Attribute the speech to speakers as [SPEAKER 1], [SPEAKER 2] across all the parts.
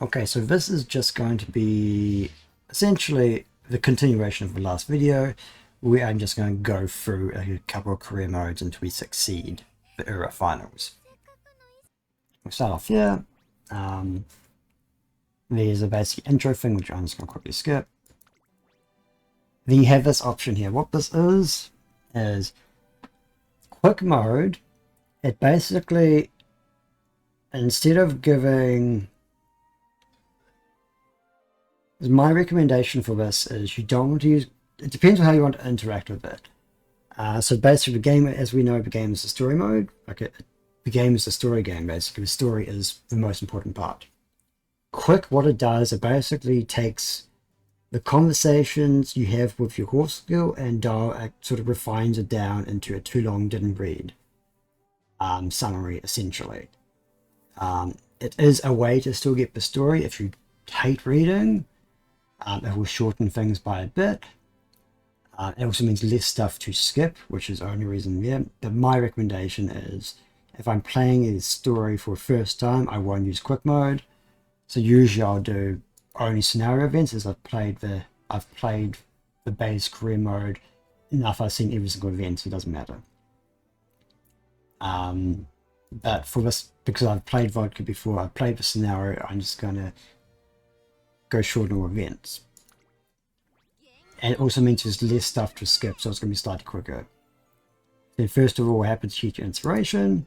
[SPEAKER 1] Okay, so this is just going to be essentially the continuation of the last video, where I'm just going to go through a couple of career modes until we succeed the era finals. We'll start off here. There's a basic intro thing, which I'm just going to quickly skip. Then you have this option here. What this is quick mode. It basically, instead of giving... My recommendation for this is you don't want to use... It depends on how you want to interact with it. So basically the game, as we know, the game is a story mode. The game is a story game, basically. The story is the most important part. Quick, what it does, it basically takes the conversations you have with your horse skill and sort of refines it down into a too long didn't read summary, essentially. It is a way to still get the story if you hate reading. It will shorten things by a bit. It also means less stuff to skip, which is the only reason there. But my recommendation is, if I'm playing a story for the first time, I won't use quick mode. So usually I'll do only scenario events, as I've played the base career mode enough. I've seen every single event, so it doesn't matter. But for this, because I've played vodka before, I've played the scenario, I'm just going to go shorter events. And it also means there's less stuff to skip, so it's going to be slightly quicker. Then first of all, what happens to your inspiration,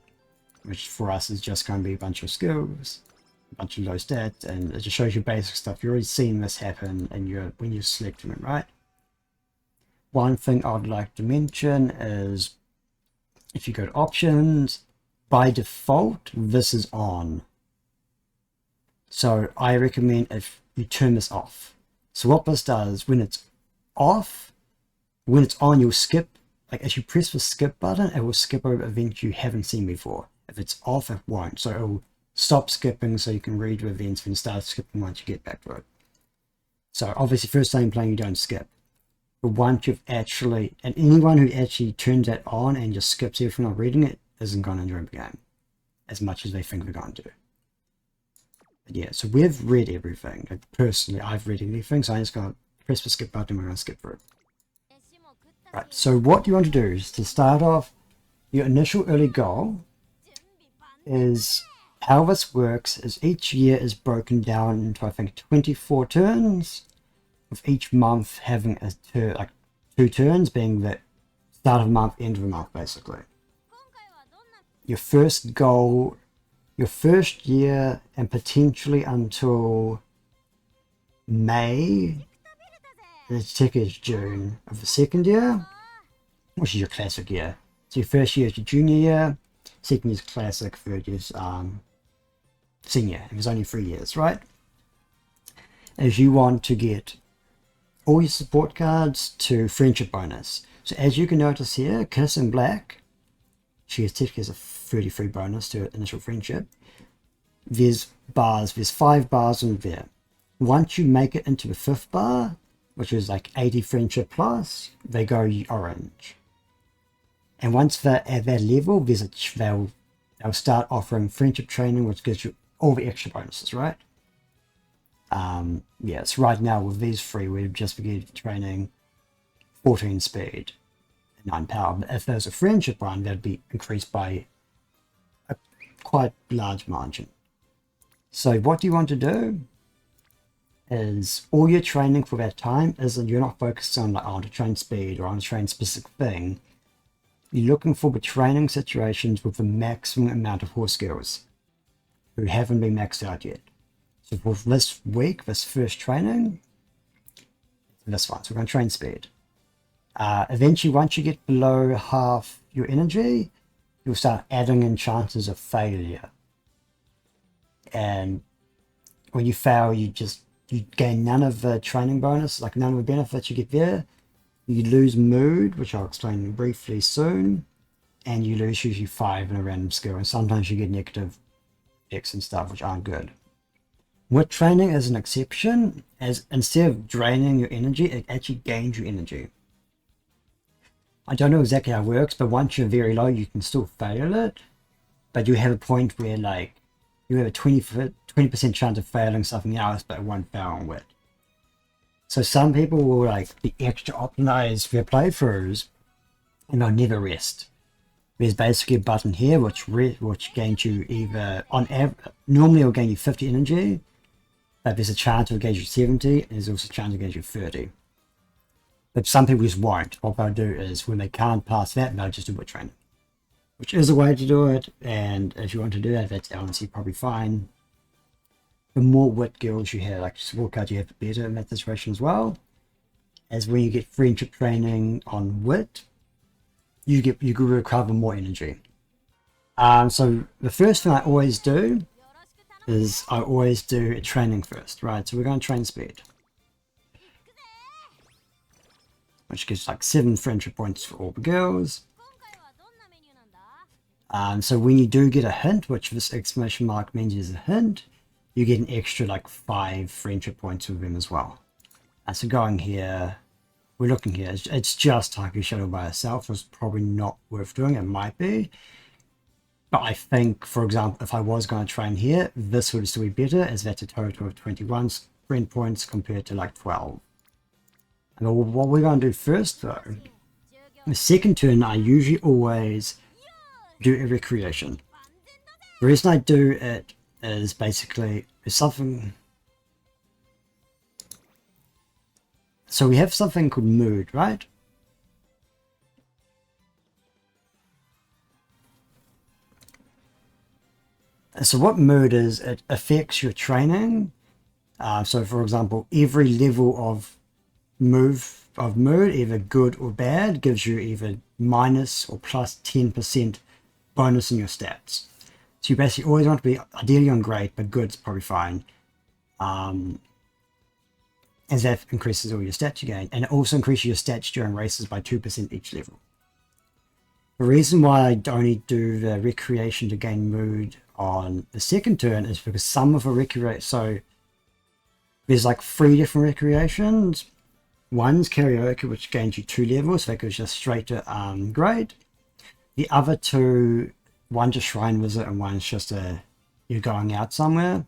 [SPEAKER 1] which for us is just going to be a bunch of skills, a bunch of low stats, and it just shows you basic stuff. You've already seen this happen when you're selecting it, right? One thing I'd like to mention is, if you go to options, by default, this is on. So I recommend if you turn this off. So what this does, when it's off, when it's on, you'll skip. Like as you press the skip button, it will skip over events you haven't seen before. If it's off, it won't. So it will stop skipping so you can read your events and start skipping once you get back to it. So obviously, first time playing, you don't skip. But once you've actually, and anyone who actually turns that on and just skips everything not reading it isn't going to enjoy the game as much as they think they're going to. But yeah, so we've read everything. Like personally, I've read everything, so I'm just going to press the skip button and we're going to skip through it. Right, so what you want to do is to start off, your initial early goal is, how this works is each year is broken down into, I think, 24 turns, with each month having like 2 turns, being the start of the month, end of the month, basically. Your first goal, your first year, and potentially until May, the ticket is June of the second year, which is your classic year. So your first year is your junior year, second year is classic, third year is senior. And there's only 3 years, right? As you want to get all your support cards to friendship bonus. So as you can notice here, Kiss in black, she has a 33 bonus to initial friendship. There's 5 bars in there. Once you make it into the 5th bar, which is like 80 friendship plus, they go orange. And once they're at that level, they'll start offering friendship training, which gives you all the extra bonuses, right? Yeah, so right now with these 3, we've just begun training 14 speed and 9 power. But if there's a friendship one, that'd be increased by a quite large margin. So what you want to do is, all your training for that time isn't, you're not focused on like, I want to train speed or I want to train a specific thing. You're looking for the training situations with the maximum amount of horse skills who haven't been maxed out yet. So for this week, this first training, this one, so we're going to train speed. Eventually, once you get below half your energy, you'll start adding in chances of failure. And when you fail, you gain none of the training bonus, like none of the benefits you get there. You lose mood, which I'll explain briefly soon, and you lose usually 5 in a random skill, and sometimes you get negative X and stuff, which aren't good. With training as an exception, as instead of draining your energy, it actually gains your energy. I don't know exactly how it works, but once you're very low, you can still fail it, but you have a point where like you have a 20% 20% chance of failing something else, but it won't fail on wit. So some people will like be extra optimized for their playthroughs and they'll never rest. There's basically a button here which gains you either on average, normally it'll gain you 50 energy, but there's a chance it'll gain you 70, and there's also a chance it'll gain you 30. But some people just won't. What they'll do is when they can't pass that, they'll just do wit training, which is a way to do it. And if you want to do that, that's honestly probably fine. The more wit guilds you have, like support cards you have, the better in that situation as well. As when you get friendship training on wit, you can recover more energy. So the first thing I always do is I always do training first, right? So we're going to train speed, which gives like 7 friendship points for all the girls. So when you do get a hint, which this exclamation mark means is a hint, you get an extra like 5 friendship points with them as well. So going here, we're looking here, it's just Taku Shadow by itself, so it's probably not worth doing. It might be, but I think, for example, if I was going to train here, this would still be better, as that's a total of 21 friend points compared to like 12. And what we're going to do first though, the second turn I usually always do a recreation. The reason I do it is basically there's something. So we have something called mood, right? So what mood is, it affects your training. So for example, every level of mood, either good or bad, gives you either minus or plus 10% bonus in your stats. So you basically always want to be ideally on great, but good's probably fine. As that increases all your stats you gain, and it also increases your stats during races by 2% each level. The reason why I only do the recreation to gain mood on the second turn is because some of the recreation, so there's like 3 different recreations. One's karaoke, which gains you 2 levels, so that goes just straight to great. The other 2, one's a shrine visit and one's just you're going out somewhere.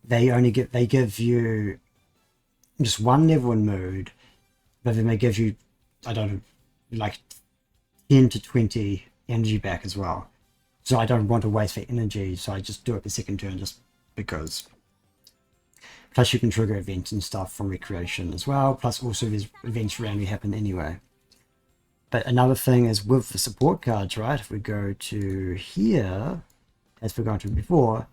[SPEAKER 1] They give you just 1 level in mood, but then they give you, I don't know, like 10 to 20 energy back as well. So I don't want to waste that energy, so I just do it the second turn just because. Plus you can trigger events and stuff from recreation as well, plus also these events randomly happen anyway. But another thing is with the support cards, right, if we go to here, as we're going to before,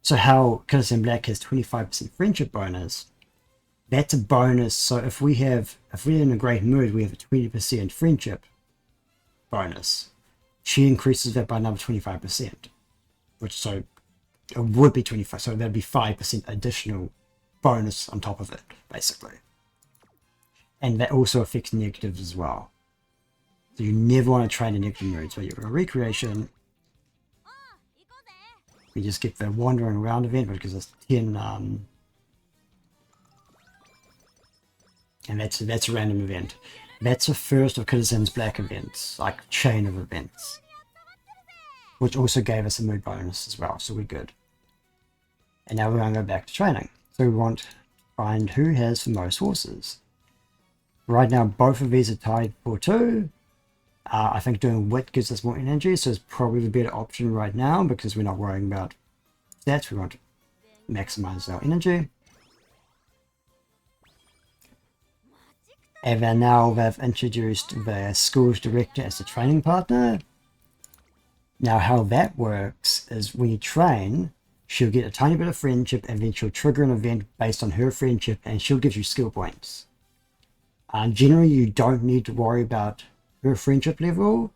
[SPEAKER 1] so how Kitasan Black has 25% friendship bonus, that's a bonus. So if we're in a great mood, we have a 20% friendship bonus. She increases that by another 25%, which so it would be 25. So that'd be 5% additional bonus on top of it, basically. And that also affects negatives as well. So you never want to train in negative mood. So you're a recreation. We just get the wandering around event, which gives us 10. And that's a random event. That's the first of Kitasan's Black events, like chain of events, which also gave us a mood bonus as well, so we're good. And now we're going to go back to training. So we want to find who has the most horses. Right now both of these are tied for 2. I think doing wit gives us more energy, so it's probably the better option right now because we're not worrying about stats. We want to maximize our energy. And then now they've introduced the school's director as a training partner. Now how that works is when you train, she'll get a tiny bit of friendship and then she'll trigger an event based on her friendship and she'll give you skill points. Generally you don't need to worry about her friendship level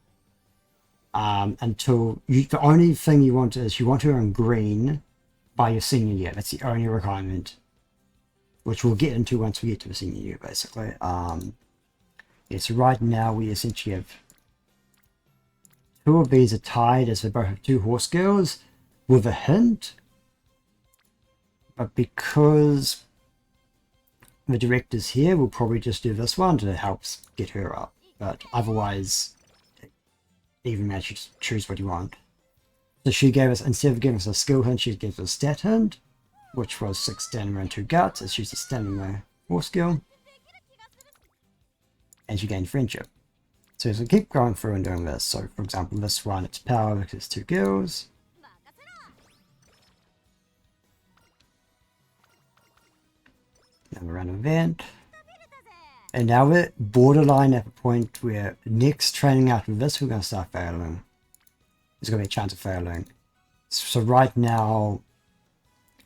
[SPEAKER 1] until the only thing you want is you want her on green by your senior year. That's the only requirement, which we'll get into once we get to the senior year, basically. Yeah, so right now we essentially have 2 of these are tied as they both have 2 horse girls with a hint. But because the director's here, we'll probably just do this one to help get her up. But otherwise, even match, you just choose what you want. So she gave us, instead of giving us a skill hint, she gave us a stat hint, which was 6 stamina and 2 guts. It's used a stamina horse skill. And she gained friendship. So as we keep going through and doing this, so for example, this one, it's power because it's 2 gills. Then we run an event. And now we're borderline at the point where next training after this, we're going to start failing. There's going to be a chance of failing. So right now,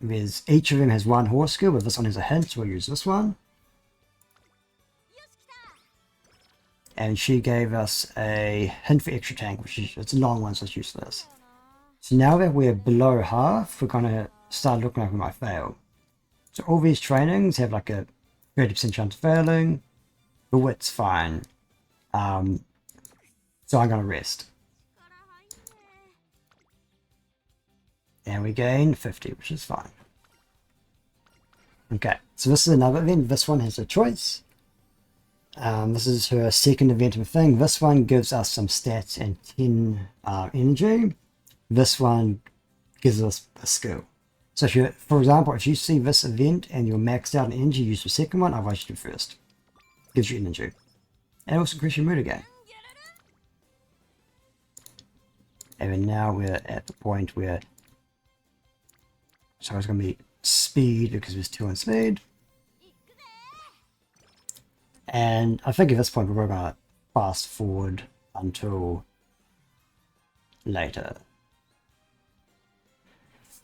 [SPEAKER 1] each of them has 1 horse skill, but this one has a hint, so we'll use this one. And she gave us a hint for extra tank, which is, it's a long one, so let's use this. So now that we're below half, we're going to start looking like we might fail. So all these trainings have like a 30% chance of failing. The wit's fine. So I'm going to rest. And we gain 50, which is fine. Okay, so this is another event. This one has a choice. This is her second event of a thing. This one gives us some stats and 10 energy. This one gives us a skill. So if you, for example, if you see this event and you're maxed out in energy, use the second one, otherwise you do first. Gives you energy. And also increase your mood again. And then now we're at the point where, so it's going to be speed because there's 2 on speed. And I think at this point we're going to fast forward until later.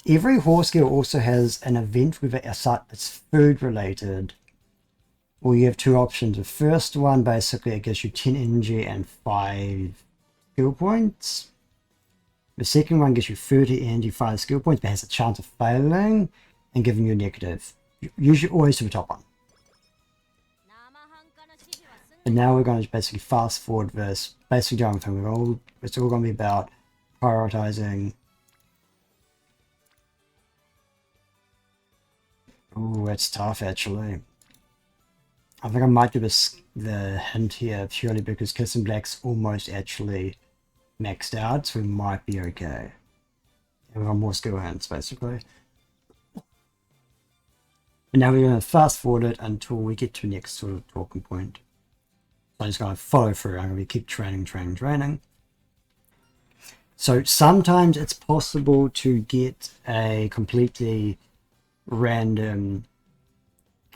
[SPEAKER 1] Every horse skill also has an event with it, it's food related. Well, you have 2 options. The first one basically it gives you 10 energy and 5 skill points. The second one gives you 30 energy, 5 skill points, but has a chance of failing and giving you a negative. Usually always to the top one. And now we're going to basically fast forward this, basically going through. It's all going to be about prioritizing. Oh, that's tough actually. I think I might do the hint here purely because Kissing Black's almost actually maxed out, so we might be okay. And we've got more skill hints basically. And now we're going to fast forward it until we get to the next sort of talking point. So I'm just going to follow through. I'm going to keep training. So sometimes it's possible to get a completely random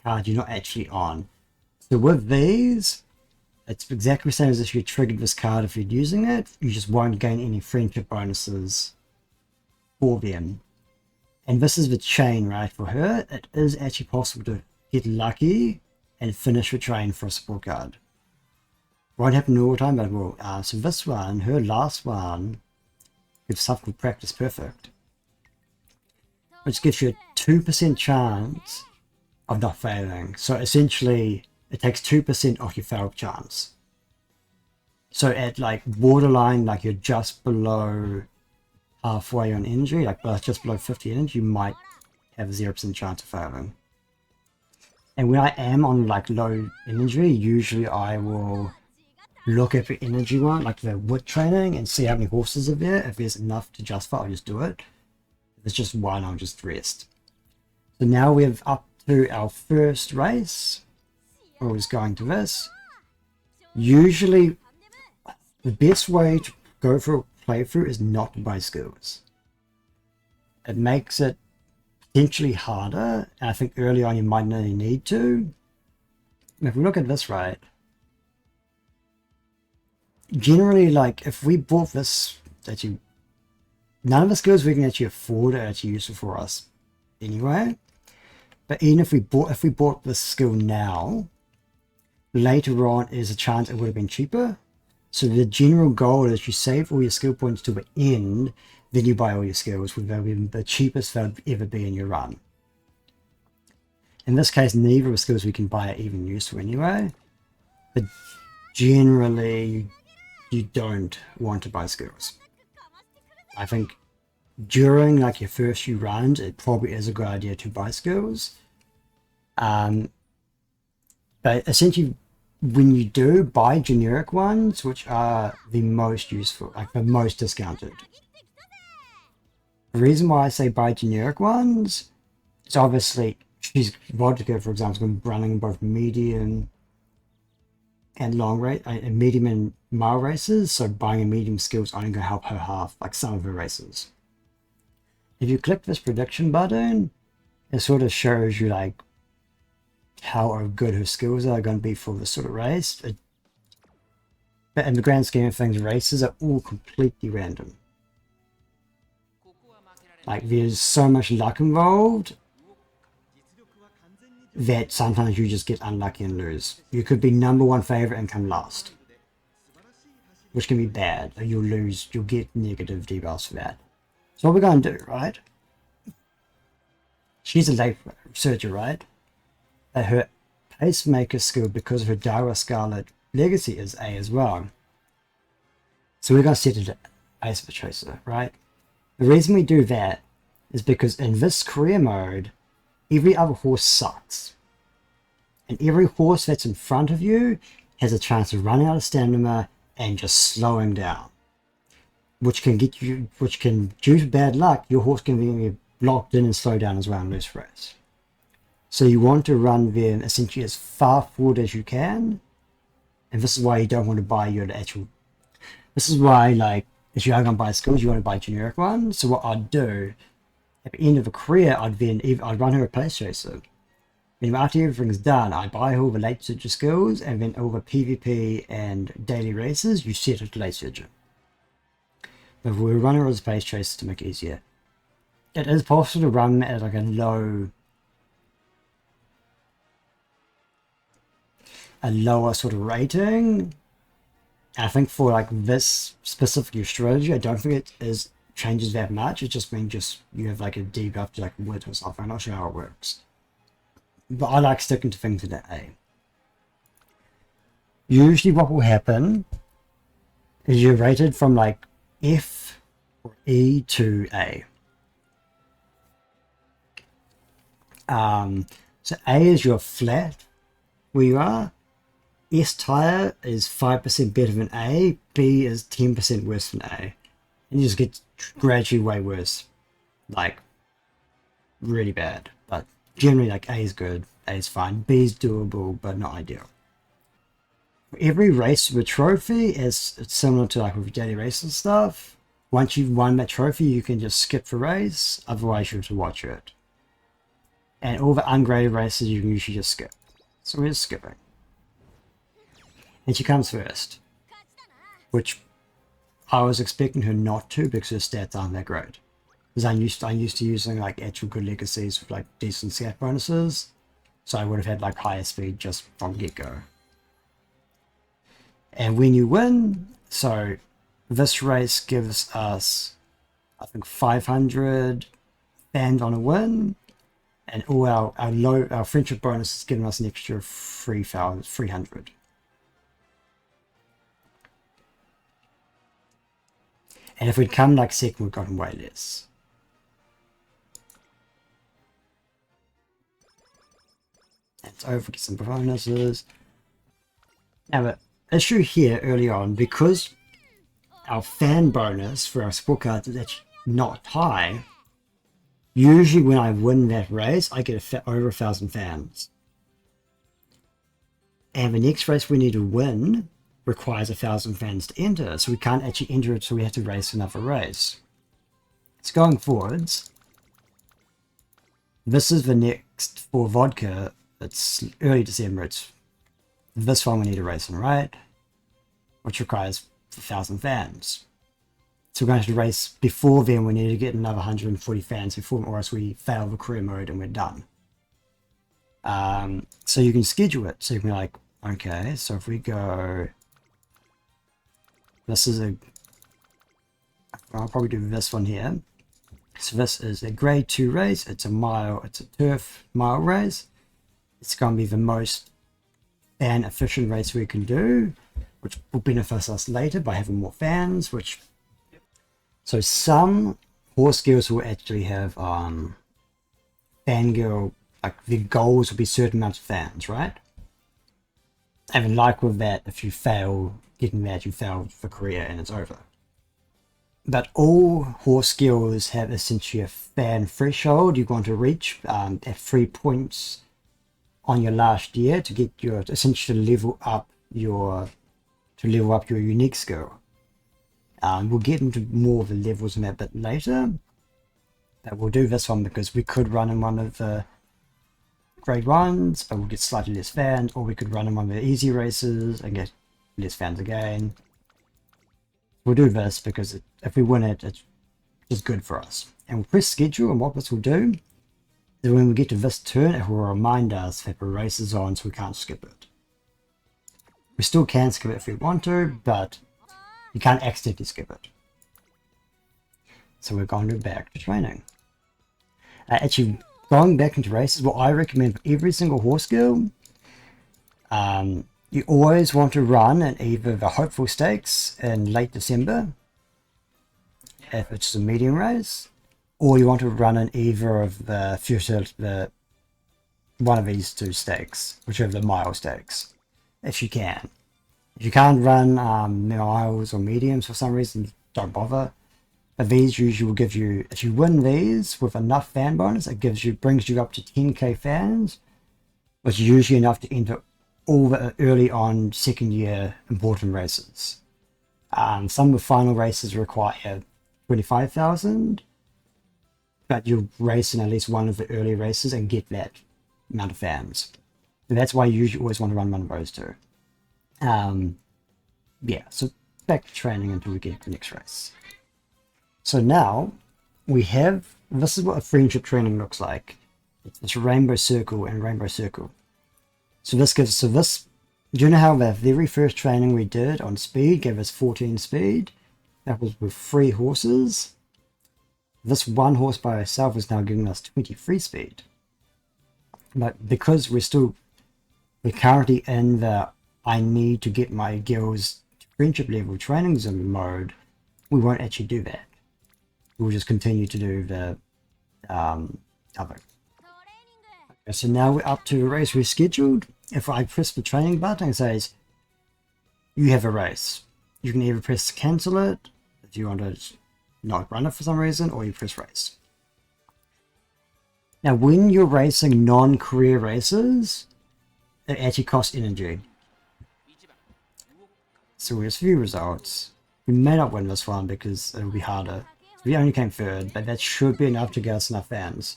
[SPEAKER 1] card you're not actually on. So with these, it's exactly the same as if you triggered this card. If you're using it, you just won't gain any friendship bonuses for them. And this is the chain, right? For her, it is actually possible to get lucky and finish the chain for a support card. Won't happen all the time, but it will. So this one, her last one, gives something called Practice Perfect, which gives you a 2% chance of not failing. So essentially, it takes 2% off your fail chance. So at like borderline, like you're just below halfway on energy, like just below 50 energy, you might have a 0% chance of failing. And when I am on like low energy, usually I will look at the energy one, like the wit training, and see how many horses are there. If there's enough to justify, I'll just do it. If it's just one, I'll just rest. So now we're up to our first race. We're just going to this. Usually, the best way to go for a playthrough is not to buy skills. It makes it potentially harder, and I think early on you might not need to. If we look at this right, generally, like if we bought this, actually, none of the skills we can actually afford are actually useful for us anyway. But even if we bought this skill now, later on is a chance it would have been cheaper. So the general goal is you save all your skill points to the end, then you buy all your skills, which will be the cheapest they'll ever be in your run. In this case, neither of the skills we can buy are even useful anyway. But generally, you don't want to buy skills. I think during like your first few runs, it probably is a good idea to buy skills. But essentially, when you do buy generic ones, which are the most useful, like the most discounted. The reason why I say buy generic ones is obviously she's vodka, for example, is going to be running both medium and long race, medium and mile races. So buying a medium skill is only going to help her half like some of her races. If you click this prediction button, it sort of shows you like how good her skills are going to be for this sort of race. But in the grand scheme of things, races are all completely random. Like there's so much luck involved that sometimes you just get unlucky and lose. You could be number one favorite and come last, which can be bad. You'll lose, you'll get negative debuffs for that. So what we're going to do, right? She's a late researcher, right? Her pacemaker skill, because of her Daiwa Scarlet legacy, is A as well. So we're going to set it to Ace of Tracer, right? The reason we do that is because in this career mode, every other horse sucks. And every horse that's in front of you has a chance of running out of stamina and just slowing down. Which can get you, which can, due to bad luck, your horse can be blocked in and slow down as well and lose race. So you want to run them essentially as far forward as you can. And this is why you don't want to buy your actual... This is why, like, if you are going to buy skills, you want to buy generic ones. So what I'd do, at the end of a career, I'd run her a place chaser. And after everything's done, I buy her all the late surger skills, and then all the PvP and daily races, you set it to late surger. But we'll run her as a place chaser to make it easier. It is possible to run at like a lower sort of rating. And I think for like this specific strategy, I don't think it changes that much. It just means you have like a debuff to like wit or something. I'm not sure how it works. But I like sticking to things in that A. Usually what will happen is you're rated from like F or E to A. So A is your flat where you are. S tier is 5% better than A. B is 10% worse than A. And you just get gradually way worse. Like, really bad. But generally, like, A is good. A is fine. B is doable, but not ideal. For every race with a trophy, it's similar to like with daily race and stuff. Once you've won that trophy, you can just skip the race. Otherwise, you have to watch it. And all the ungraded races, you can usually just skip. So we're just skipping. And she comes first, which I was expecting her not to because her stats aren't that great. Because I'm used to using like actual good legacies with like decent stat bonuses, so I would have had like higher speed just from get-go. And when you win, so this race gives us, I think, 500 fans on a win, and all our friendship bonus is giving us an extra 300. And if we'd come like second, we've gotten way less. It's over, get some bonuses. Now the issue here early on, because our fan bonus for our support cards is actually not high, usually when I win that race, I get over 1,000 fans. And the next race we need to win requires 1,000 fans to enter, so we can't actually enter it, so we have to race another race. So going forwards, this is the next for vodka. It's early December. It's this one we need to race in, right? Which requires 1,000 fans. So we're going to race before then. We need to get another 140 fans before, or else we fail the career mode and we're done. So you can schedule it. So you can be like, okay, so if we go. This is I'll probably do this one here. So this is a grade 2 race. It's a turf mile race. It's going to be the most fan efficient race we can do, which will benefit us later by having more fans, so some horse guilds will actually have fangirl, like the goals will be certain amounts of fans, right? And then like with that, if you fail getting that, you fail for career and it's over. But all horse skills have essentially a fan threshold you want to reach at 3 points on your last year to get your essentially level up your unique skill. We'll get into more of the levels in that a bit later. But we'll do this one because we could run in one of the grade 1s, but we'll get slightly less fans, or we could run in one of the easy races and get less fans again. We'll do this because if we win it, it's just good for us. And we'll press schedule, and what this will do is when we get to this turn, it will remind us that the race is on, so we can't skip it. We still can skip it if we want to, but you can't accidentally skip it. So we're going to go back to training. Actually, going back into races, what I recommend for every single horse skill, you always want to run in either the Hopeful Stakes in late December, if it's a medium race, or you want to run in either of the one of these 2 stakes, whichever the mile stakes, if you can. If you can't run miles or mediums for some reason, don't bother. But these usually will give you, if you win these with enough fan bonus, it brings you up to 10k fans, which is usually enough to enter all the early on second year important races. Some of the final races require 25,000, but you'll race in at least one of the early races and get that amount of fans. And that's why you usually always want to run one of those 2. Yeah, so back to training until we get the next race. So now we have, this is what a friendship training looks like. It's rainbow circle and rainbow circle. So this, do you know how the very first training we did on speed gave us 14 speed? That was with 3 horses. This 1 horse by itself is now giving us 23 speed. But because we're currently in the I need to get my girls to friendship level training zone mode, we won't actually do that. We'll just continue to do the other. Okay, so now we're up to a race we scheduled. If I press the training button, it says you have a race. You can either press cancel it if you want to not run it for some reason, or you press race. Now when you're racing non-career races, it actually costs energy. So here's a few results. We may not win this one because it'll be harder. We only came 3rd, but that should be enough to get us enough fans.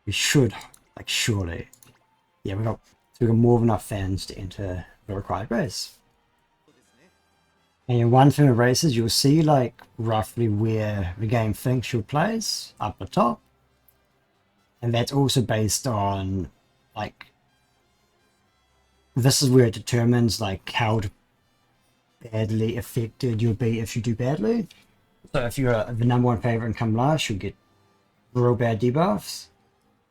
[SPEAKER 1] We should, like, surely. Yeah, we got more than enough fans to enter the required race. And in one thing of races, you'll see like roughly where the game thinks you'll place up the top, and that's also based on like, this is where it determines like how badly affected you'll be if you do badly. So if you're the number 1 favorite and come last, you'll get real bad debuffs.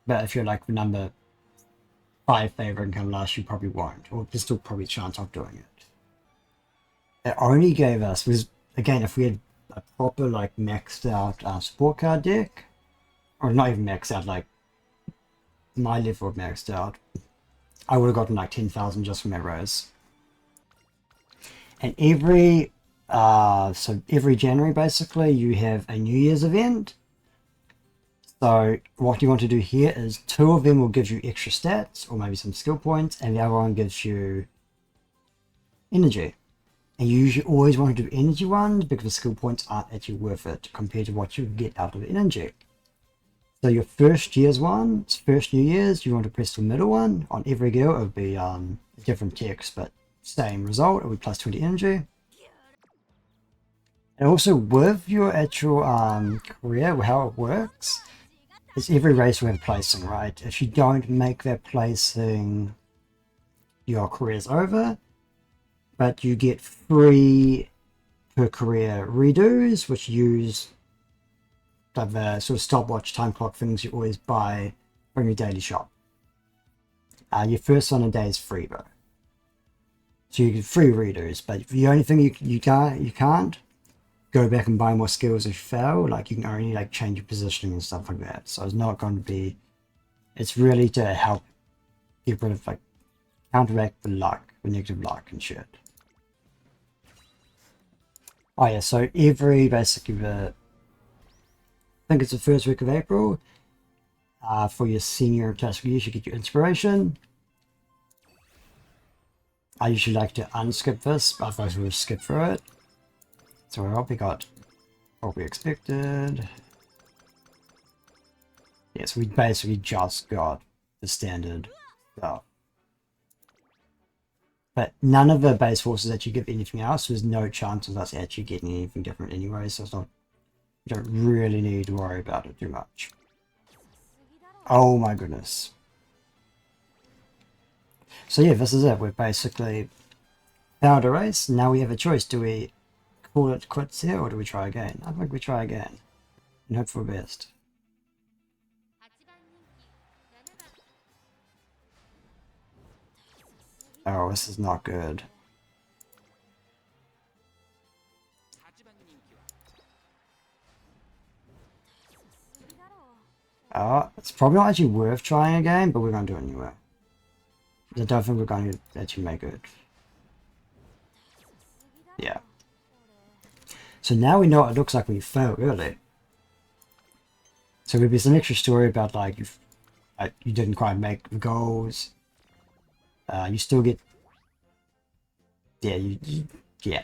[SPEAKER 1] But if you're like the number 5 favorite and come last, you probably won't. Or there's still probably a chance of doing it. It only gave us, because again, if we had a proper like maxed out support card deck, or not even maxed out, like my level of maxed out, I would have gotten like 10,000 just from that race. And every January, basically, you have a New Year's event. So what you want to do here is 2 of them will give you extra stats, or maybe some skill points, and the other one gives you energy. And you usually always want to do energy ones because the skill points aren't actually worth it compared to what you get out of energy. So your first New Year's, you want to press the middle one. On every girl, it would be different text, but same result. It would be plus 20 energy. And also with your actual career, how it works is every race will have placing, right? If you don't make that placing, your career's over. But you get free per career redos, which use the sort of stopwatch time clock things you always buy from your daily shop. Your first one a day is free though. So you get free redos, but the only thing you can't go back and buy more skills if you fail. Like you can only like change your positioning and stuff like that. So it's not going to be. It's really to help get rid of like counteract the luck, the negative luck and shit. Oh yeah, so every basically I think it's the first week of April, for your senior task years, you get your inspiration. I usually like to unskip this, otherwise we'll skip through it. So I hope we got what we expected. Yes, we basically just got the standard stuff. But none of the base forces actually give anything else. There's no chance of us actually getting anything different anyway, so it's not, you don't really need to worry about it too much. Oh my goodness. So yeah, this is it. We've basically found a race. Now we have a choice. Do we call it quits here or do we try again? I think we try again and hope for the best. Oh, this is not good. It's probably not actually worth trying again, but we're going to do it anyway. I don't think we're going to actually make it. Yeah. So now we know it looks like we failed early. So there'll be some extra story about like you didn't quite make the goals. You still get, yeah, yeah.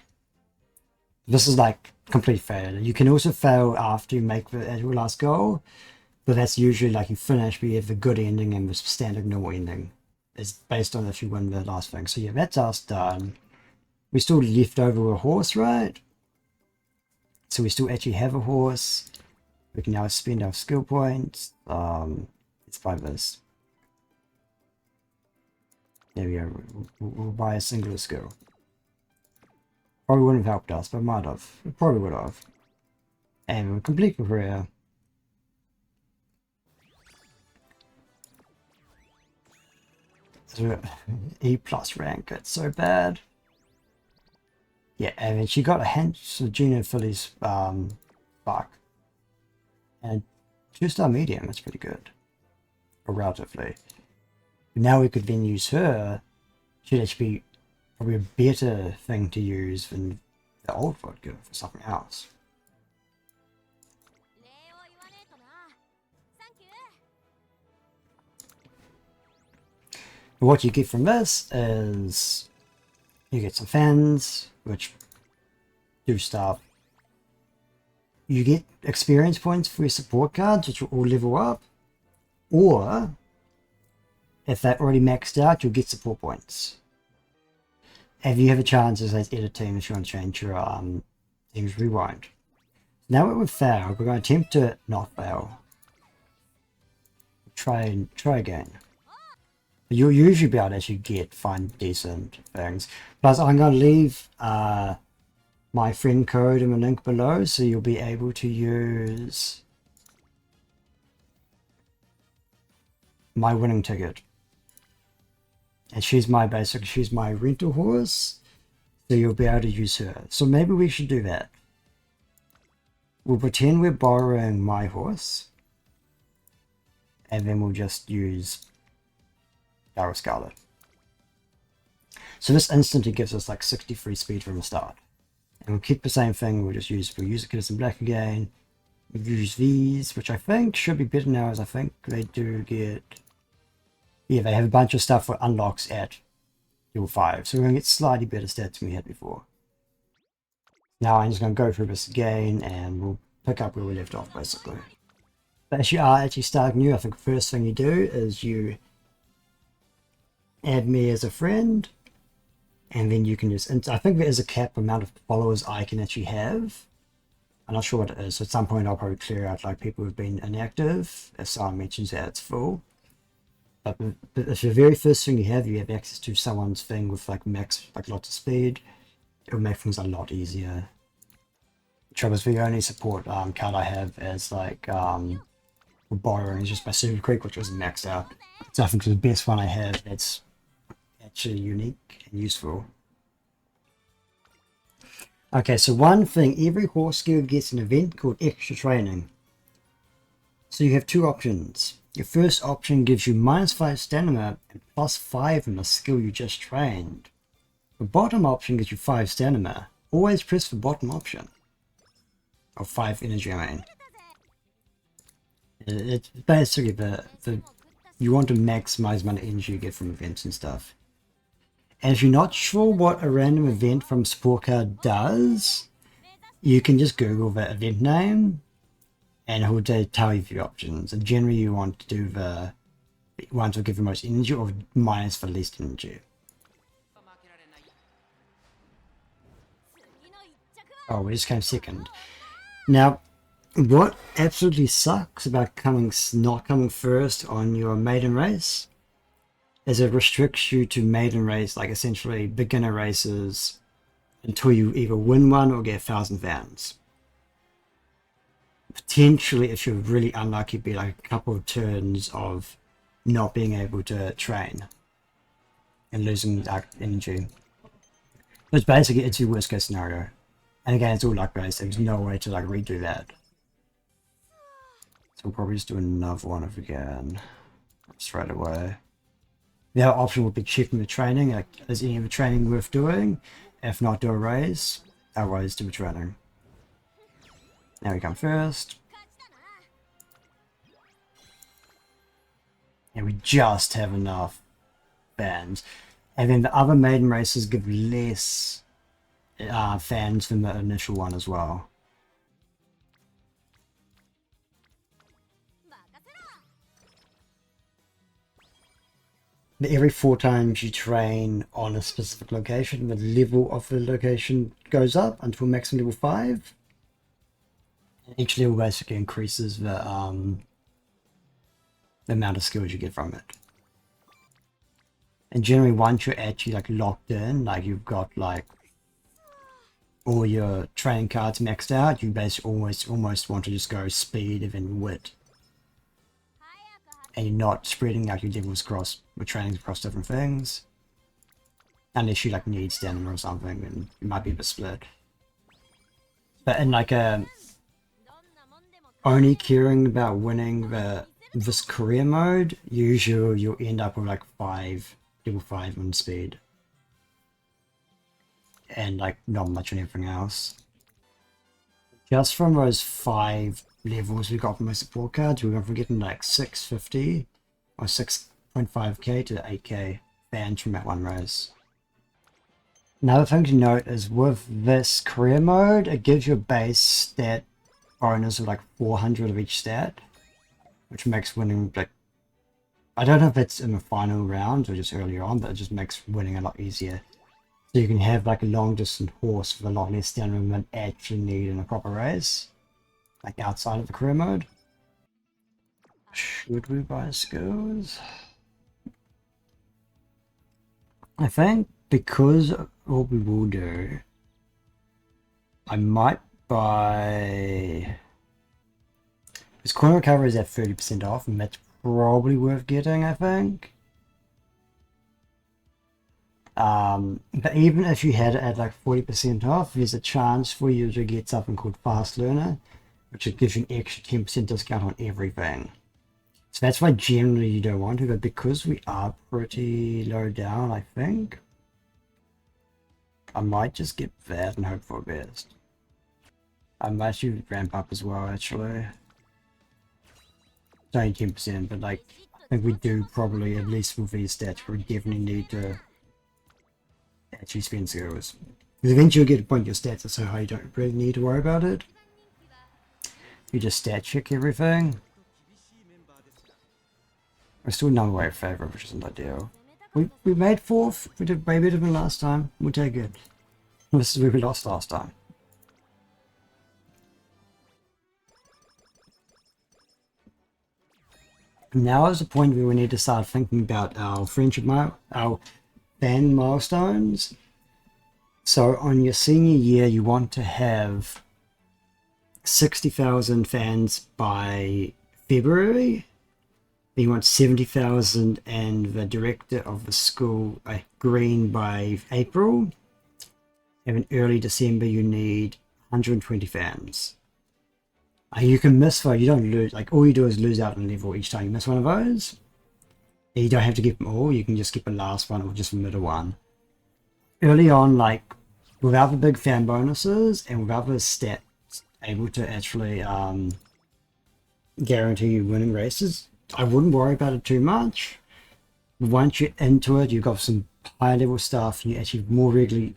[SPEAKER 1] This is like complete failure. You can also fail after you make the actual last goal, but that's usually like you finish, but you have the good ending and the standard normal ending. It's based on if you win the last thing. So yeah, that's us done. We still left over a horse, right? So we still actually have a horse. We can now spend our skill points. Let's buy this. There we go. We'll buy a singular skill. Probably wouldn't have helped us, but might have. It probably would have. And we'll complete the career. So E plus rank, it's so bad. Yeah, and then she got a hint of Gino Philly's spark. And 2-star medium, that's pretty good. Or relatively. Now we could then use her. She'd actually be probably a better thing to use than the old vodka for something else. But what you get from this is you get some fans, which do stuff. You get experience points for your support cards, which will all level up. Or, if they're already maxed out, you'll get support points. If you have a chance as edit team, if you want to change your team's rewind. Now that we've failed, we're going to attempt to not fail. Try again. You'll usually be able to find decent things. Plus, I'm going to leave my friend code in the link below, so you'll be able to use my winning ticket. And she's my rental horse, so you'll be able to use her. So maybe we should do that. We'll pretend we're borrowing my horse, and then we'll just use Dara Scarlet. So this instantly gives us like 63 speed from the start. And we'll keep the same thing, we'll use the kitasan black again. We'll use these, which I think should be better now, as I think they do get... Yeah, they have a bunch of stuff for unlocks at level 5. So we're going to get slightly better stats than we had before. Now I'm just going to go through this again, and we'll pick up where we left off, basically. But as you are actually starting new, I think the first thing you do is you add me as a friend, and then you can just, I think there is a cap amount of followers I can actually have. I'm not sure what it is, so at some point I'll probably clear out like people who've been inactive if someone mentions that it's full. But if the very first thing you have access to someone's thing with like max, like lots of speed, it'll make things a lot easier. The trouble is the only support card I have as like for borrowing is just my Super Creek, which was maxed out. So I think it's the best one I have that's actually unique and useful. Okay, so one thing, every horse skill gets an event called extra training. So you have two options. Your first option gives you -5 stamina and +5 in the skill you just trained. The bottom option gives you 5 stamina, always press the bottom option. Or 5 energy, I mean. It's basically the you want to maximize amount of energy you get from events and stuff. And if you're not sure what a random event from support card does, you can just Google the event name and it will tell you a few options. And generally you want to do the ones that give the most energy or minus the least energy. Oh, we just came second. Now, what absolutely sucks about not coming first on your maiden race is it restricts you to maiden race, like essentially beginner races, until you either win one or get 1,000 fans. Potentially, if you're really unlucky, be like a couple of turns of not being able to train and losing that energy. But basically, it's your worst case scenario. And again, it's all luck based. There's no way to like redo that. So we'll probably just do another one if we can. Straight away. The other option would be checking the training. Like, is any of the training worth doing? If not, do a raise. Otherwise, do a training. Now we come first. And we just have enough fans. And then the other maiden races give less fans than the initial one as well. But every 4 times you train on a specific location, the level of the location goes up until maximum level 5. Each level basically increases the amount of skills you get from it. And generally once you're actually like locked in, like you've got like all your training cards maxed out, you basically almost want to just go speed and then wit. And you're not spreading out your levels across with trainings across different things. Unless you like need stamina or something, then you might be a bit split. But in like only caring about winning this career mode, usually you'll end up with like level 5 on speed. And like not much on everything else. Just from those 5 levels we got from my support cards, we're going from getting like 650 or 6.5k to 8k fans from that one race. Another thing to note is with this career mode, it gives you a base stat bonus of like 400 of each stat, which makes winning like, I don't know if it's in the final round or just earlier on, but it just makes winning a lot easier. So you can have like a long distance horse with a lot less stamina than actually need in a proper race. Like outside of the career mode. Should we buy skills? I think because what we will do, I might buy... This coin recovery is at 30% off and that's probably worth getting, I think. But even if you had it at like 40% off, there's a chance for you to get something called Fast Learner, which gives you an extra 10% discount on everything. So that's why generally you don't want to, but because we are pretty low down, I think I might just get that and hope for the best. I might actually ramp up as well, actually. It's only 10%, but like, I think we do probably, at least with these stats, we definitely need to actually spend skills. Because eventually you'll get a point your stats are so high you don't really need to worry about it. You just stat check everything. We're still number way favourite, which isn't ideal. We made 4th. We did way better than last time. We'll take it. This is where we lost last time. Now is the point where we need to start thinking about our our fan milestones. So on your senior year, you want to have 60,000 fans by February. Then you want 70,000 and the director of the school green by April. And in early December, you need 120 fans. You can miss though, you don't lose, like all you do is lose out on level each time you miss one of those. And you don't have to get them all, you can just skip the last one or just the middle one. Early on, like without the big fan bonuses and without the stats able to actually guarantee you winning races, I wouldn't worry about it too much. Once you're into it, you've got some higher level stuff, and you're actually more regularly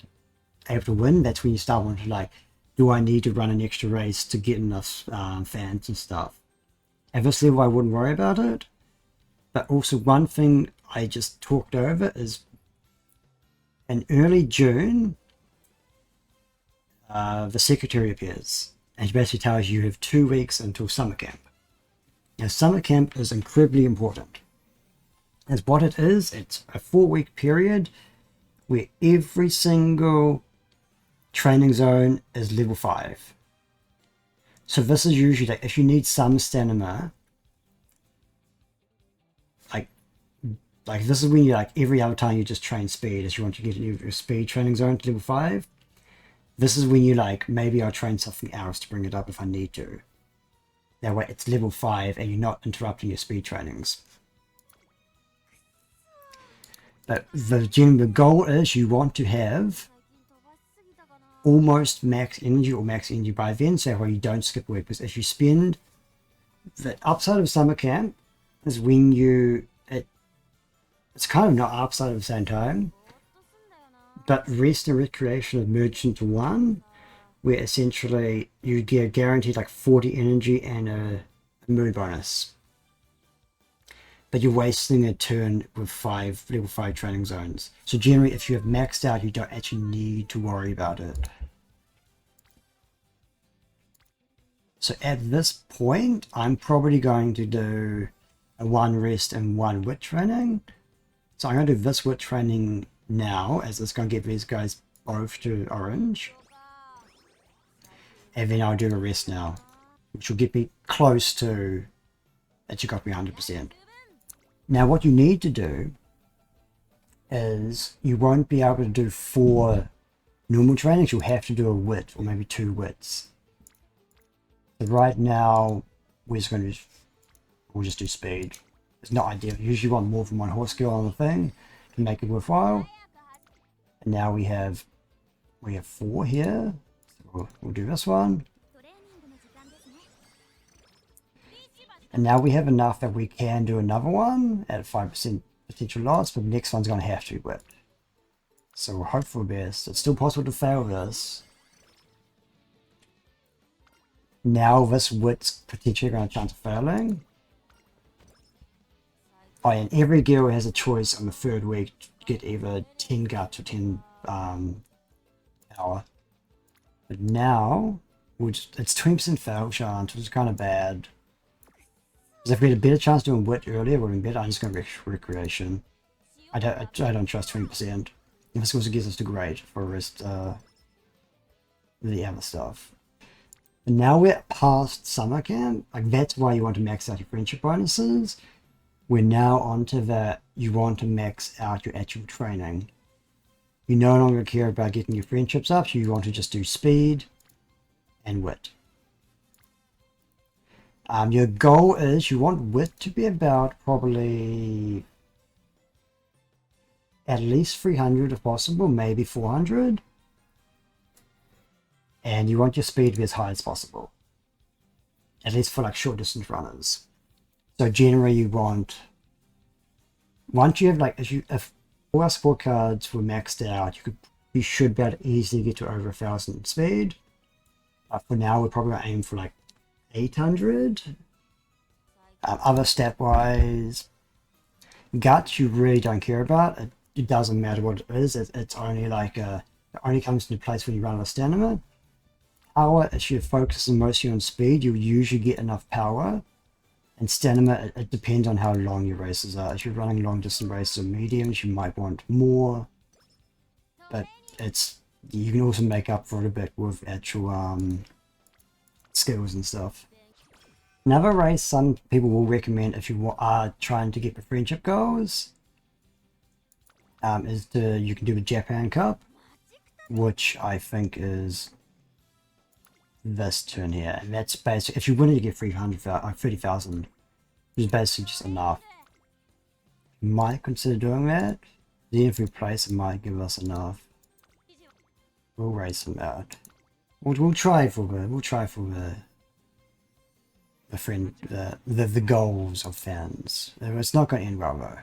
[SPEAKER 1] able to win. That's when you start wanting to, like, do I need to run an extra race to get enough fans and stuff? At this level, I wouldn't worry about it. But also, one thing I just talked over is in early June, the secretary appears, and she basically tells you have 2 weeks until summer camp. Now, summer camp is incredibly important. As what it is, it's a 4-week period where every single training zone is level 5. So this is usually, like, if you need some stamina, like this is when you, like, every other time you just train speed, as you want to get your speed training zone to level 5. This is when you, like, maybe I'll train something else to bring it up if I need to. That way it's level 5 and you're not interrupting your speed trainings. But the goal is you want to have almost max energy or max energy by then, so that way you don't skip a week. Because if you spend the upside of summer camp is when it's kind of not upside at the same time, but rest and recreation have merged into one, where essentially you get guaranteed like 40 energy and a moon bonus. But you're wasting a turn with level 5 training zones. So generally, if you have maxed out, you don't actually need to worry about it. So at this point, I'm probably going to do a 1 rest and 1 wit training. So I'm going to do this wit training now, as it's going to get these guys both to orange. And then I'll do a rest now, which will get me close to, that you got me 100%. Now what you need to do is you won't be able to do 4 normal trainings, you'll have to do a wit or maybe 2 wits. So right now we'll just do speed. It's not ideal. You usually want more than 1 horse skill on the thing to make it worthwhile. And now we have 4 here. So we'll do this one. And now we have enough that we can do another one at 5% potential loss, but the next one's going to have to be wit. So we'll hope for the best. It's still possible to fail this. Now this wit's potentially going to have a chance of failing. Oh, and every guild has a choice on the 3rd week to get either 10 guts or 10 power. But now, it's 20% fail chance, which is kind of bad. Because if we had a better chance doing wit earlier, it would have been better. I'm just going to recreation. I don't trust 20%. If this also gets us to great for the rest the other stuff. And now we're past summer camp. Like, that's why you want to max out your friendship bonuses. We're now onto that you want to max out your actual training. You no longer care about getting your friendships up, so you want to just do speed and wit. Your goal is you want wit to be about probably at least 300 if possible, maybe 400. And you want your speed to be as high as possible. At least for like short distance runners. So generally you want, once you have like, if all our sport cards were maxed out, you should be able to easily get to over 1,000 speed. But for now, we're probably going to aim for like 800. Other stat wise, guts you really don't care about. It doesn't matter what it is. It's only like it only comes into place when you run out of stamina. Power, if you're focusing mostly on speed, you'll usually get enough power. And stamina, it depends on how long your races are. If you're running long distance races or mediums, you might want more. But you can also make up for it a bit with actual skills and stuff. Another race some people will recommend if you are trying to get the friendship goals is you can do the Japan Cup, which I think is this turn here, and that's basically if you wanted to get 30,000, which is basically just enough. You might consider doing that. Then if we place, it might give us enough. We'll raise some out. We'll try for the friend the goals of fans. It's not going to end well though.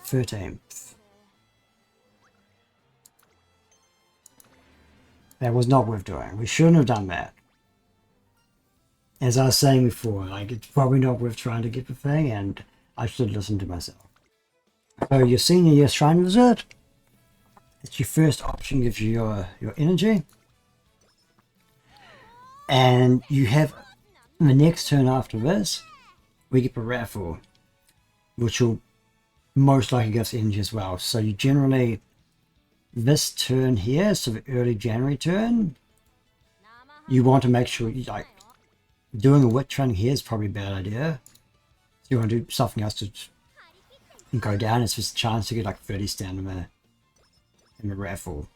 [SPEAKER 1] 13th. That was not worth doing. We shouldn't have done that. As I was saying before, like, it's probably not worth trying to get the thing, and I should listen to myself. So your senior year shrine visit. It's your first option, gives you your energy. And you have the next turn after this, we get the raffle, which will most likely give us energy as well. So you generally, this turn here, so the early January turn, you want to make sure you like doing a wit training here is probably a bad idea. So you want to do something else to go down. It's just a chance to get like 30 stamina in the raffle,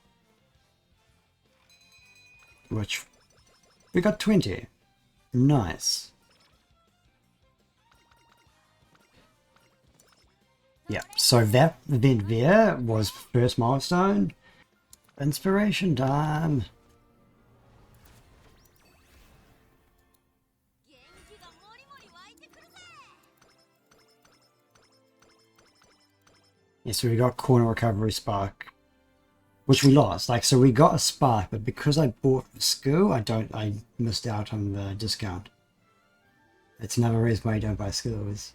[SPEAKER 1] which we got 20. Nice. Yeah, so that event there was first milestone. Inspiration time. Yeah, so we got corner recovery spark, which we lost. Like, so we got a spark, but because I bought the skill, I missed out on the discount. That's another reason why you don't buy skills.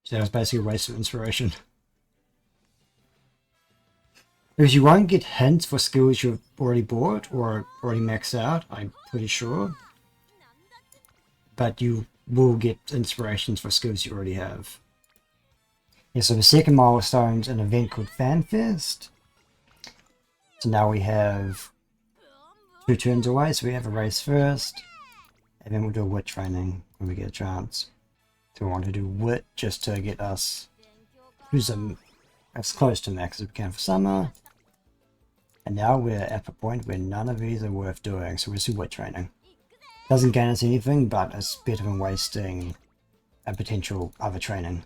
[SPEAKER 1] So that was basically a waste of inspiration. Because you won't get hints for skills you've already bought or already maxed out, I'm pretty sure. But you will get inspirations for skills you already have. Yeah, so the second milestone is an event called FanFest. So now we have 2 turns away, so we have a race first, and then we'll do a wit training when we get a chance. So we want to do wit just to get us as close to max as we can for summer. And now we're at the point where none of these are worth doing, so we'll do wit training. Doesn't gain us anything, but it's better than wasting a potential other training.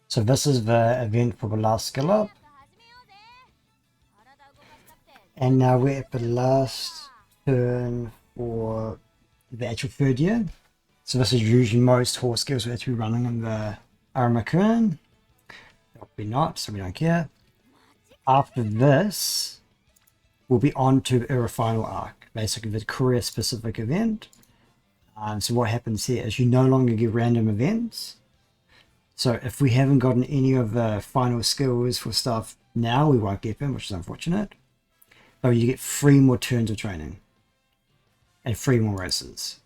[SPEAKER 1] So this is the event for the last skill up. And now we're at the last turn for the actual third year. So this is usually most horse skills we're actually running in the Aramakun. That'll be not, so we don't care. After this, we'll be on to our final arc, basically the career specific event. So what happens here is you no longer get random events. So if we haven't gotten any of the final skills for stuff now, we won't get them, which is unfortunate. But you get 3 more turns of training and 3 more races.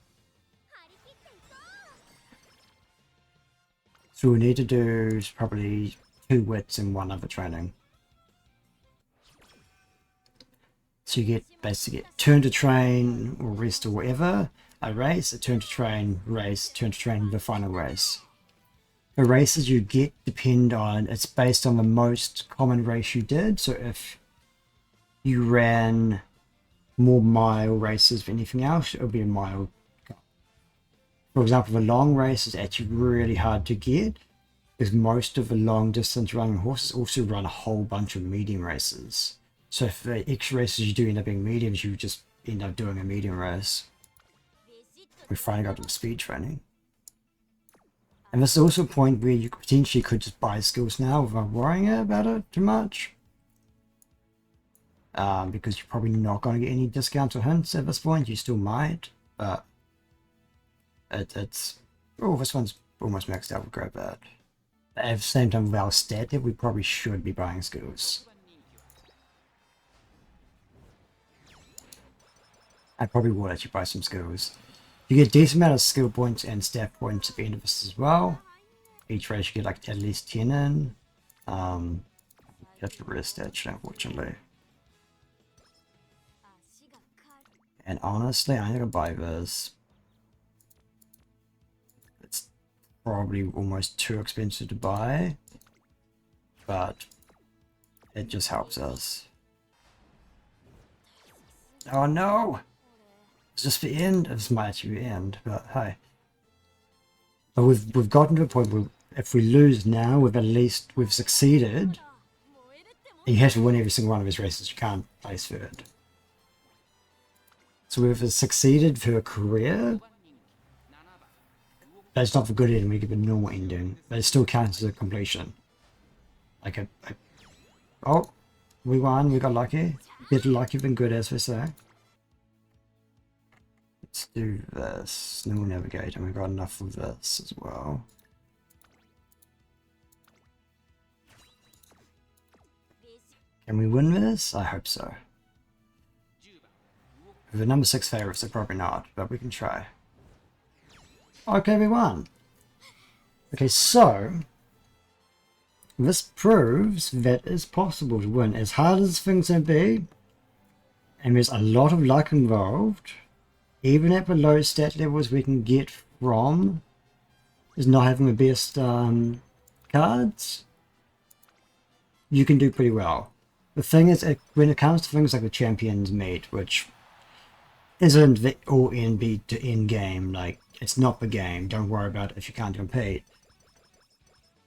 [SPEAKER 1] So we need to do probably 2 wits and 1 other training. So you get basically turn to train or rest or whatever, a race, a turn to train, race, turn to train, the final race. The races you get depend on, it's based on the most common race you did. So if you ran more mile races than anything else, it'll be a mile. For example, the long race is actually really hard to get because most of the long distance running horses also run a whole bunch of medium races. So if the extra races you do end up being mediums, you just end up doing a medium race. We finally got to the speed training. And this is also a point where you potentially could just buy skills now without worrying about it too much. Because you're probably not going to get any discounts or hints at this point. You still might, but it's... Oh, this one's almost maxed out. We'll grab that. At the same time, with our stat dip, we probably should be buying skills. I probably will actually buy some skills. You get a decent amount of skill points and stat points at the end of this as well. Each race you get like at least 10 in. You have to rest actually, unfortunately. And honestly, I'm gonna buy this. It's probably almost too expensive to buy, but it just helps us. Oh no! Is this the end? This might actually be the end, but hey. But we've gotten to a point where if we lose now, we've succeeded. And you have to win every single one of his races. You can't place third. So we've succeeded for a career. But it's not for good ending, we give a normal ending. But it still counts as a completion. Like oh, we won, we got lucky. Better lucky than good, as we say. Let's do this. No navigate, and we've got enough of this as well. Can we win this? I hope so. With the number 6 favourites, so probably not, but we can try. Okay, we won. Okay, so this proves that it's possible to win. As hard as things may be, and there's a lot of luck involved, even at the low stat levels we can get from is not having the best cards, you can do pretty well. The thing is, when it comes to things like the Champions Meet, which isn't the all-in beat to end game, like, it's not the game, don't worry about it if you can't compete.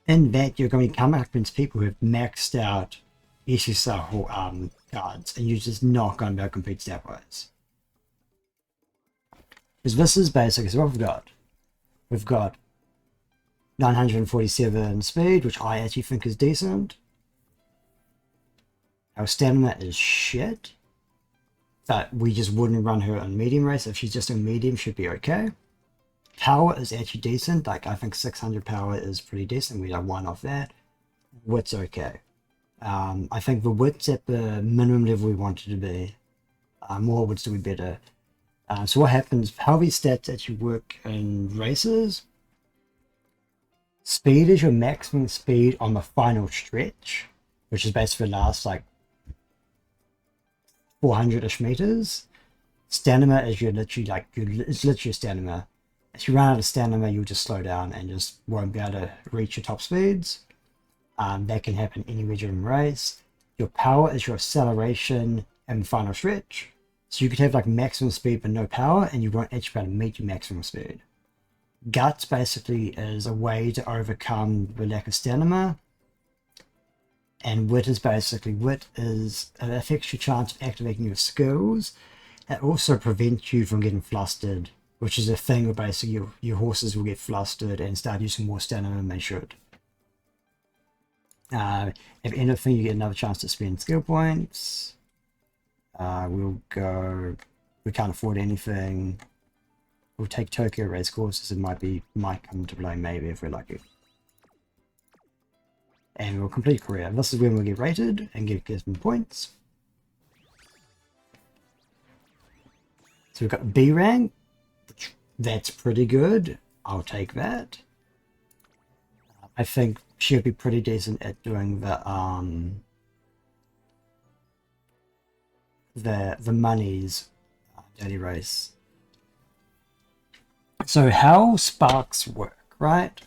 [SPEAKER 1] In that, you're going to come up against people who have maxed out SSR cards, and you're just not going to be able to compete stat-wise. Because this is basically, so what we've got? We've got 947 speed, which I actually think is decent. Our stamina is shit. But we just wouldn't run her on medium race. If she's just in medium, should be okay. Power is actually decent. Like, I think 600 power is pretty decent. We got 1 off that. Wit's okay. I think the wit's at the minimum level we want it to be. More would still be better. So what happens, how these stats actually work in races, speed is your maximum speed on the final stretch, which is basically the last like 400-ish meters. Stamina is your literally like, it's literally stamina. If you run out of stamina, you'll just slow down and just won't be able to reach your top speeds. That can happen any region race. Your power is your acceleration and final stretch. So you could have like maximum speed but no power, and you won't actually be able to meet your maximum speed. Guts basically is a way to overcome the lack of stamina. And wit is basically, it affects your chance of activating your skills. It also prevents you from getting flustered, which is a thing where basically your horses will get flustered and start using more stamina than they should. If anything, you get another chance to spend skill points. We'll go, we can't afford anything. We'll take Tokyo race courses. It might come to play maybe if we're lucky. And we'll complete career. This is when we'll get rated and get some points. So we've got B rank. That's pretty good. I'll take that. I think she'll be pretty decent at doing the monies daily race. So how sparks work, right?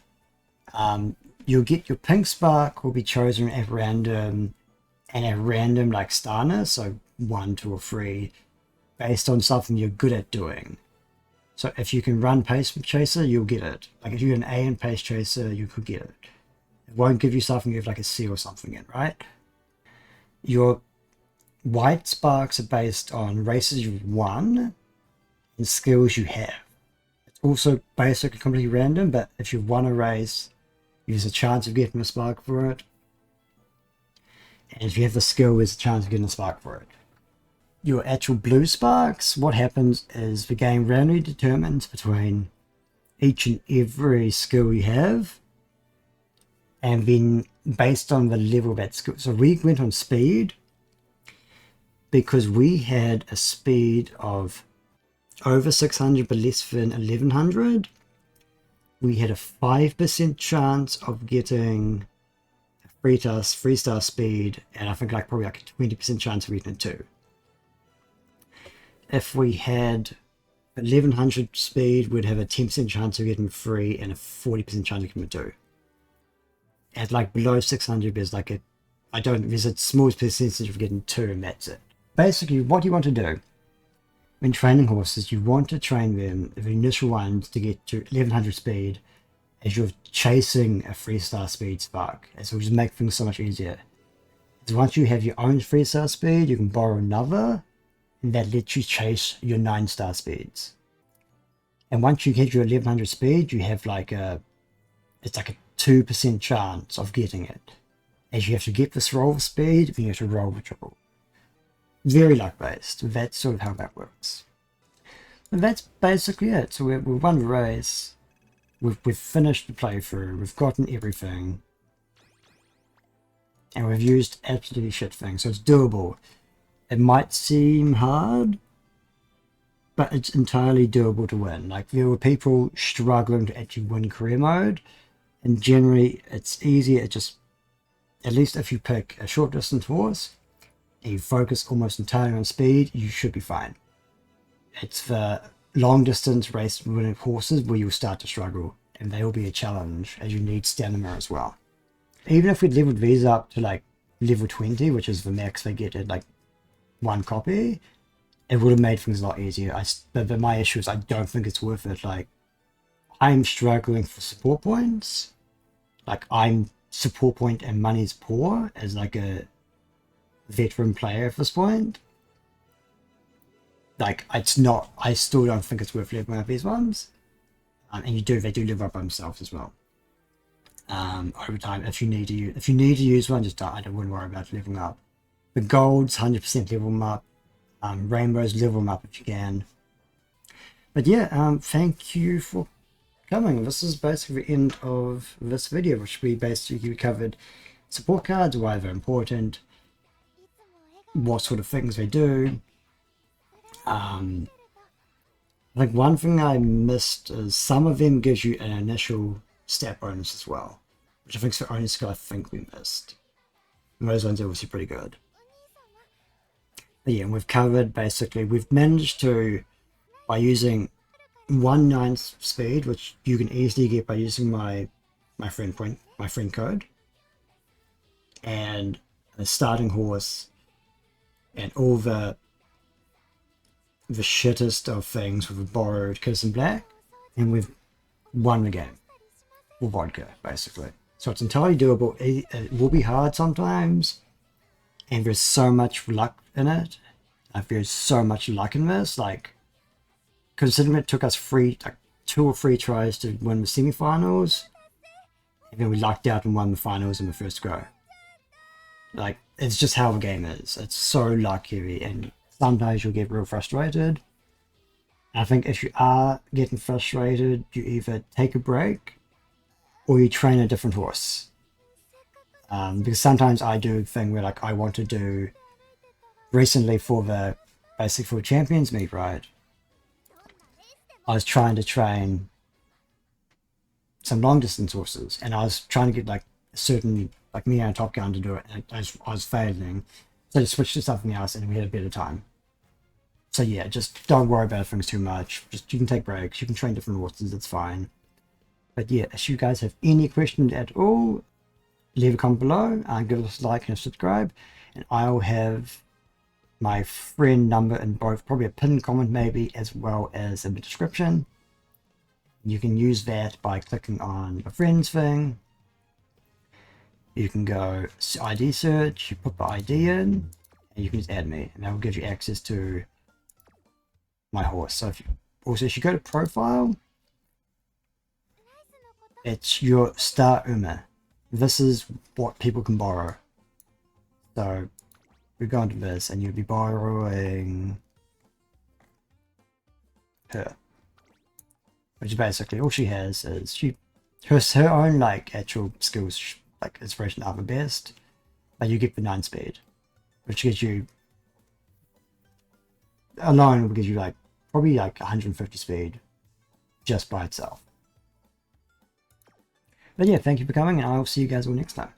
[SPEAKER 1] You'll get your pink spark will be chosen at random, and at random like starness, so 1, 2, or 3, based on something you're good at doing. So if you can run Pace Chaser, you'll get it. Like if you're an A in Pace Chaser, you could get it. It won't give you something you have like a C or something in, right? Your white sparks are based on races you've won and skills you have. It's also basically completely random, but if you've won a race, there's a chance of getting a spark for it. And if you have the skill, there's a chance of getting a spark for it. Your actual blue sparks, what happens is the game randomly determines between each and every skill you have, and then based on the level of that skill. So we went on speed because we had a speed of over 600 but less than 1100. We had a 5% chance of getting a 3-star speed, and I think like probably like a 20% chance of getting a 2. If we had 1100 speed, we'd have a 10% chance of getting 3 and a 40% chance of getting a 2. At like below 600, there's like there's a small percentage of getting 2, and that's it. Basically, what you want to do when training horses, you want to train them, the initial ones, to get to 1100 speed as you're chasing a 3-star speed spark. And so it will just make things so much easier. Because once you have your own 3-star speed, you can borrow another, and that lets you chase your 9-star speeds. And once you get your 1100 speed, you have like it's like a 2% chance of getting it. As you have to get this roll speed, then you have to roll the triple. Very luck based. That's sort of how that works. And that's basically it. So we've won the race. We've finished the playthrough. We've gotten everything. And we've used absolutely shit things. So it's doable. It might seem hard, but it's entirely doable to win. Like, there were people struggling to actually win career mode. And generally, it's easier. It just, at least if you pick a short distance horse, and you focus almost entirely on speed, you should be fine. It's the long distance race winning horses where you'll start to struggle, and they will be a challenge, as you need stamina as well. Even if we leveled these up to like level 20, which is the max they get at like 1 copy, it would have made things a lot easier. But my issue is I don't think it's worth it. Like, I'm struggling for support points. Like, I'm support point and money's poor as like a veteran player at this point. Like, it's not, I still don't think it's worth leveling up these ones. And they do live up by themselves as well. Over time, if you need to use one, just I wouldn't worry about leveling up. The golds, 100% level them up. Rainbows, level them up if you can. But yeah, thank you for coming. This is basically the end of this video, which we basically covered support cards, why they're important, what sort of things they do. I think one thing I missed is some of them gives you an initial stat bonus as well, which I think is the only skill I think we missed. And those ones are obviously pretty good. But yeah, we've covered basically, we've managed to, by using 1/9 speed, which you can easily get by using my friend code, and a starting horse, and all the shittest of things with a borrowed kitasan black, and we've won the game. Or vodka, basically. So it's entirely doable. It will be hard sometimes, and there's so much luck in it. There's so much luck in this. Like, considering it took us 2 or 3 tries to win the semi-finals, and then we lucked out and won the finals in the first go. Like, it's just how the game is. It's so luck heavy, and sometimes you'll get real frustrated. I think if you are getting frustrated, you either take a break or you train a different horse. Because sometimes I do a thing where, like, I want to do recently for the champions meet, right? I was trying to train some long distance horses, and I was trying to get like a certain, like, me and a Top Gun to do it, and I was failing. So I switched to something else, and we had a better time. So yeah, just don't worry about things too much. Just, you can take breaks, you can train different horses, it's fine. But yeah, if you guys have any questions at all, leave a comment below, give us a like and a subscribe, and I'll have my friend number in both, probably a pinned comment maybe, as well as in the description. You can use that by clicking on the friends thing. You can go ID search, you put the ID in, and you can just add me, and that will give you access to my horse. So if you go to profile, it's your star Uma. This is what people can borrow. So we go into this, and you'll be borrowing her, which basically all she has is her own like actual skills, like inspiration are the best, but you get the 9 speed, which gives you alone will give you like probably like 150 speed just by itself. But yeah, thank you for coming, and I will see you guys all next time.